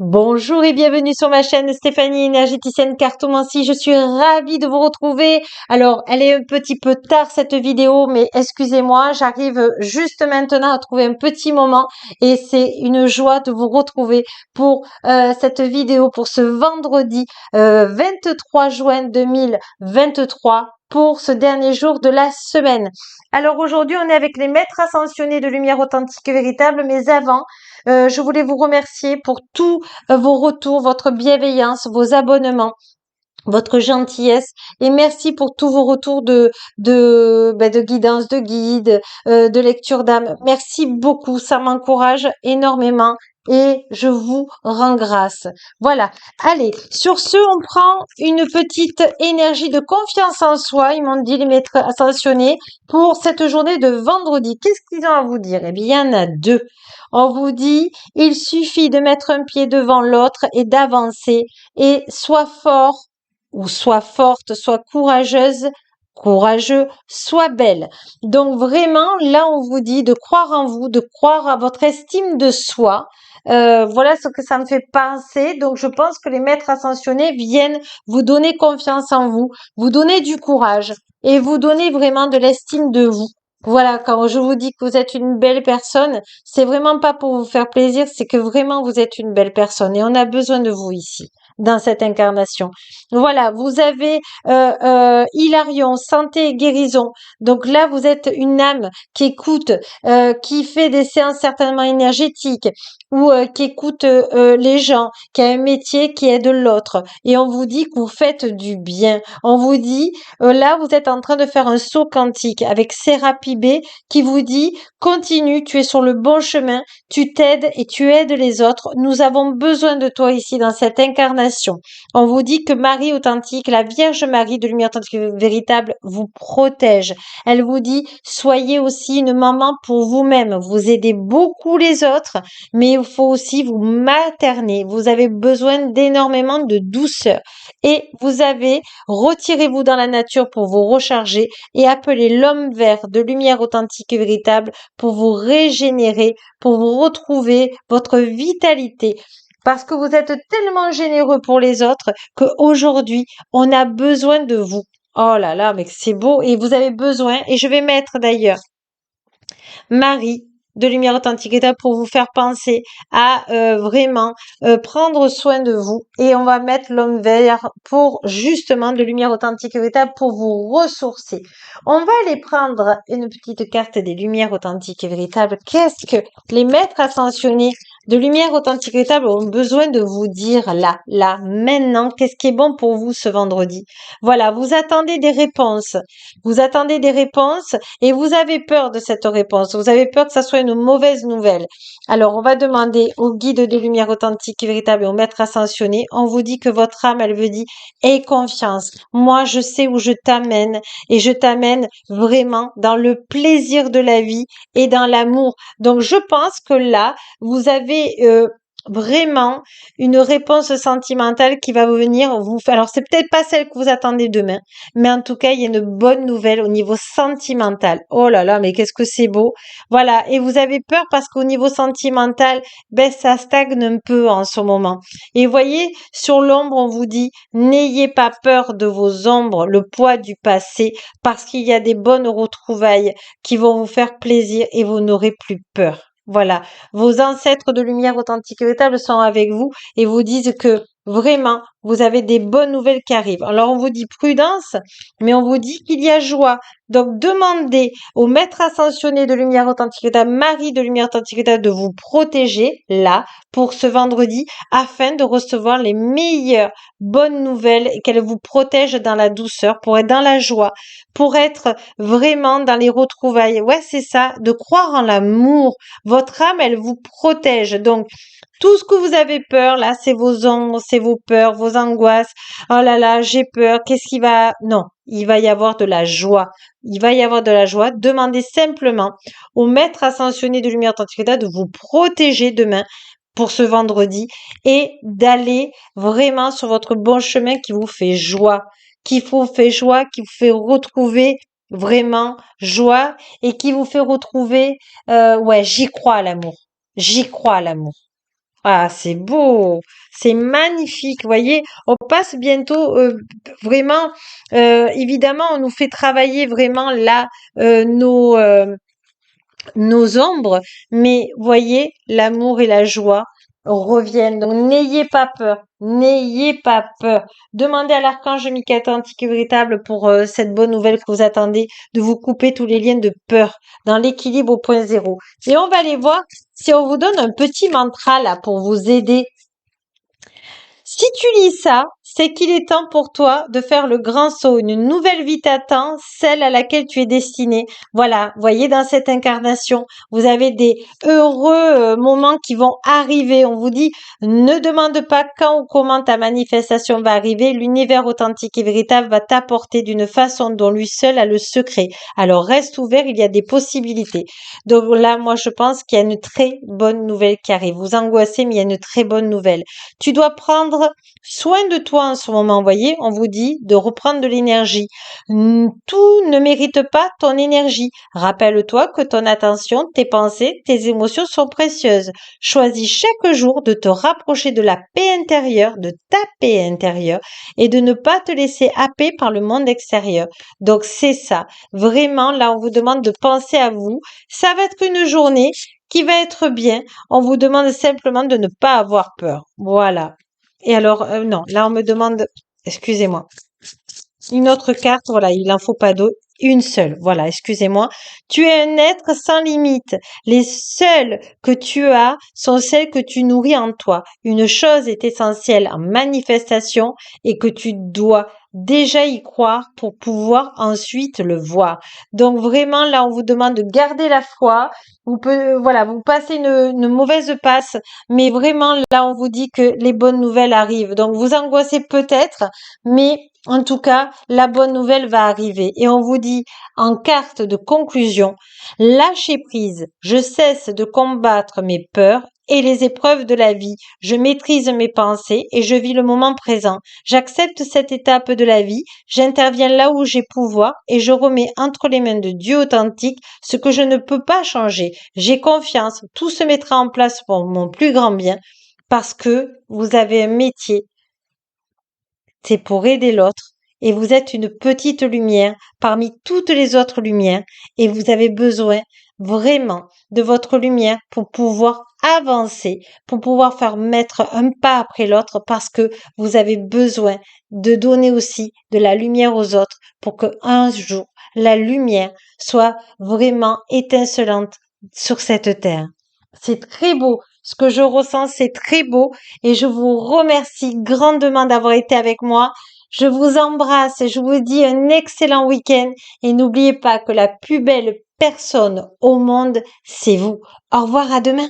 Bonjour et bienvenue sur ma chaîne Stéphanie énergéticienne cartomancie. Je suis ravie de vous retrouver. Alors, elle est un petit peu tard cette vidéo, mais excusez-moi, j'arrive juste maintenant à trouver un petit moment et c'est une joie de vous retrouver pour cette vidéo pour ce vendredi 23 juin 2023 pour ce dernier jour de la semaine. Alors aujourd'hui, on est avec les maîtres ascensionnés de lumière authentique et véritable, mais avant, je voulais vous remercier pour tous vos retours, votre bienveillance, vos abonnements, votre gentillesse et merci pour tous vos retours de guidance, de guide, de lecture d'âme. Merci beaucoup, ça m'encourage énormément et je vous rends grâce. Voilà. Allez, sur ce, on prend une petite énergie de confiance en soi, ils m'ont dit les maîtres ascensionnés, pour cette journée de vendredi. Qu'est-ce qu'ils ont à vous dire? Eh bien, il y en a deux. On vous dit, il suffit de mettre un pied devant l'autre et d'avancer et sois fort ou sois forte, sois courageuse, courageux, sois belle. Donc vraiment, là, on vous dit de croire en vous, de croire à votre estime de soi. Voilà ce que ça me fait penser. Donc, je pense que les maîtres ascensionnés viennent vous donner confiance en vous, vous donner du courage et vous donner vraiment de l'estime de vous. Voilà, quand je vous dis que vous êtes une belle personne, c'est vraiment pas pour vous faire plaisir, c'est que vraiment vous êtes une belle personne et on a besoin de vous ici, dans cette incarnation. Voilà, vous avez Hilarion, santé et guérison. Donc là, vous êtes une âme qui écoute, qui fait des séances certainement énergétiques ou qui écoute les gens, qui a un métier qui aide l'autre. Et on vous dit que vous faites du bien. On vous dit, là, vous êtes en train de faire un saut quantique avec Serapi B qui vous dit, continue, tu es sur le bon chemin, tu t'aides et tu aides les autres. Nous avons besoin de toi ici dans cette incarnation. On vous dit que Marie authentique, la Vierge Marie de lumière authentique et véritable, vous protège. Elle vous dit, soyez aussi une maman pour vous-même. Vous aidez beaucoup les autres, mais il faut aussi vous materner. Vous avez besoin d'énormément de douceur. Et vous avez, retirez-vous dans la nature pour vous recharger et appelez l'homme vert de lumière authentique et véritable pour vous régénérer, pour vous retrouver votre vitalité. Parce que vous êtes tellement généreux pour les autres qu'aujourd'hui, on a besoin de vous. Oh là là, mais c'est beau. Et vous avez besoin, et je vais mettre d'ailleurs Marie de Lumière Authentique État pour vous faire penser à vraiment prendre soin de vous. Et on va mettre l'homme vert pour justement de Lumière Authentique État pour vous ressourcer. On va aller prendre une petite carte des Lumières Authentiques et Véritables. Qu'est-ce que les maîtres ascensionnés de Lumière Authentique et Véritable ont besoin de vous dire là, maintenant, qu'est-ce qui est bon pour vous ce vendredi? Voilà, vous attendez des réponses. Vous attendez des réponses et vous avez peur de cette réponse. Vous avez peur que ça soit une mauvaise nouvelle. Alors, on va demander au guide de lumière authentique et véritable et au maître ascensionné. On vous dit que votre âme, elle vous dit, aie confiance. Moi, je sais où je t'amène et je t'amène vraiment dans le plaisir de la vie et dans l'amour. Donc, je pense que là, vous avez vraiment une réponse sentimentale qui va vous venir vous faire. Alors, c'est peut-être pas celle que vous attendez demain, mais en tout cas, il y a une bonne nouvelle au niveau sentimental. Oh là là, mais qu'est-ce que c'est beau. Voilà. Et vous avez peur parce qu'au niveau sentimental, ben, ça stagne un peu en ce moment. Et vous voyez, sur l'ombre, on vous dit, n'ayez pas peur de vos ombres, le poids du passé, parce qu'il y a des bonnes retrouvailles qui vont vous faire plaisir et vous n'aurez plus peur. Voilà. Vos ancêtres de lumière authentique et véritable sont avec vous et vous disent que vraiment, vous avez des bonnes nouvelles qui arrivent. Alors, on vous dit prudence, mais on vous dit qu'il y a joie. Donc, demandez au maître ascensionné de lumière authentique et véritable, Marie de lumière authentique et véritable, de vous protéger là pour ce vendredi afin de recevoir les meilleures bonnes nouvelles et qu'elle vous protège dans la douceur pour être dans la joie, pour être vraiment dans les retrouvailles. Ouais, c'est ça, de croire en l'amour. Votre âme, elle vous protège. Donc, tout ce que vous avez peur, là, c'est vos ombres, c'est vos peurs, vos angoisses. Oh là là, j'ai peur. Qu'est-ce qui va... Non, il va y avoir de la joie. Il va y avoir de la joie. Demandez simplement au maître ascensionné de lumière authentique de vous protéger demain pour ce vendredi et d'aller vraiment sur votre bon chemin qui vous fait joie, qui vous fait joie, qui vous fait retrouver vraiment joie et qui vous fait retrouver, ouais, j'y crois à l'amour. J'y crois à l'amour. Ah, c'est beau, c'est magnifique. Vous voyez, on passe bientôt vraiment. Évidemment, on nous fait travailler vraiment là nos ombres, mais voyez, l'amour et la joie reviennent. Donc n'ayez pas peur, n'ayez pas peur. Demandez à l'archange Michael Antique et véritable pour cette bonne nouvelle que vous attendez, de vous couper tous les liens de peur dans l'équilibre au point zéro. Et on va aller voir si on vous donne un petit mantra là pour vous aider. Si tu lis ça, c'est qu'il est temps pour toi de faire le grand saut. Une nouvelle vie t'attend, celle à laquelle tu es destiné. Voilà, voyez dans cette incarnation, vous avez des heureux moments qui vont arriver. On vous dit, ne demande pas quand ou comment ta manifestation va arriver. L'univers authentique et véritable va t'apporter d'une façon dont lui seul a le secret. Alors reste ouvert, il y a des possibilités. Donc là, moi je pense qu'il y a une très bonne nouvelle qui arrive. Vous angoissez, mais il y a une très bonne nouvelle. Tu dois prendre soin de toi en ce moment, voyez, on vous dit de reprendre de l'énergie. Tout ne mérite pas ton énergie. Rappelle-toi que ton attention, tes pensées, tes émotions sont précieuses. Choisis chaque jour de te rapprocher de la paix intérieure, de ta paix intérieure, et de ne pas te laisser happer par le monde extérieur. Donc c'est ça. Vraiment, là, on vous demande de penser à vous. Ça va être une journée qui va être bien. On vous demande simplement de ne pas avoir peur. Voilà. Et alors, non, là, on me demande, excusez-moi, une autre carte, voilà, il n'en faut pas d'autre. Une seule, voilà, excusez-moi. Tu es un être sans limite. Les seules que tu as sont celles que tu nourris en toi. Une chose est essentielle en manifestation et que tu dois déjà y croire pour pouvoir ensuite le voir. Donc vraiment, là, on vous demande de garder la foi. Voilà, vous passez une mauvaise passe, mais vraiment, là, on vous dit que les bonnes nouvelles arrivent. Donc vous angoissez peut-être, mais en tout cas, la bonne nouvelle va arriver. Et on vous dit en carte de conclusion, lâchez prise. Je cesse de combattre mes peurs et les épreuves de la vie. Je maîtrise mes pensées et je vis le moment présent. J'accepte cette étape de la vie. J'interviens là où j'ai pouvoir et je remets entre les mains de Dieu authentique ce que je ne peux pas changer. J'ai confiance. Tout se mettra en place pour mon plus grand bien parce que vous avez un métier, c'est pour aider l'autre et vous êtes une petite lumière parmi toutes les autres lumières et vous avez besoin vraiment de votre lumière pour pouvoir avancer, pour pouvoir faire mettre un pas après l'autre parce que vous avez besoin de donner aussi de la lumière aux autres pour que un jour la lumière soit vraiment étincelante sur cette terre. C'est très beau. Ce que je ressens, c'est très beau et je vous remercie grandement d'avoir été avec moi. Je vous embrasse et je vous dis un excellent week-end et n'oubliez pas que la plus belle personne au monde, c'est vous. Au revoir, à demain.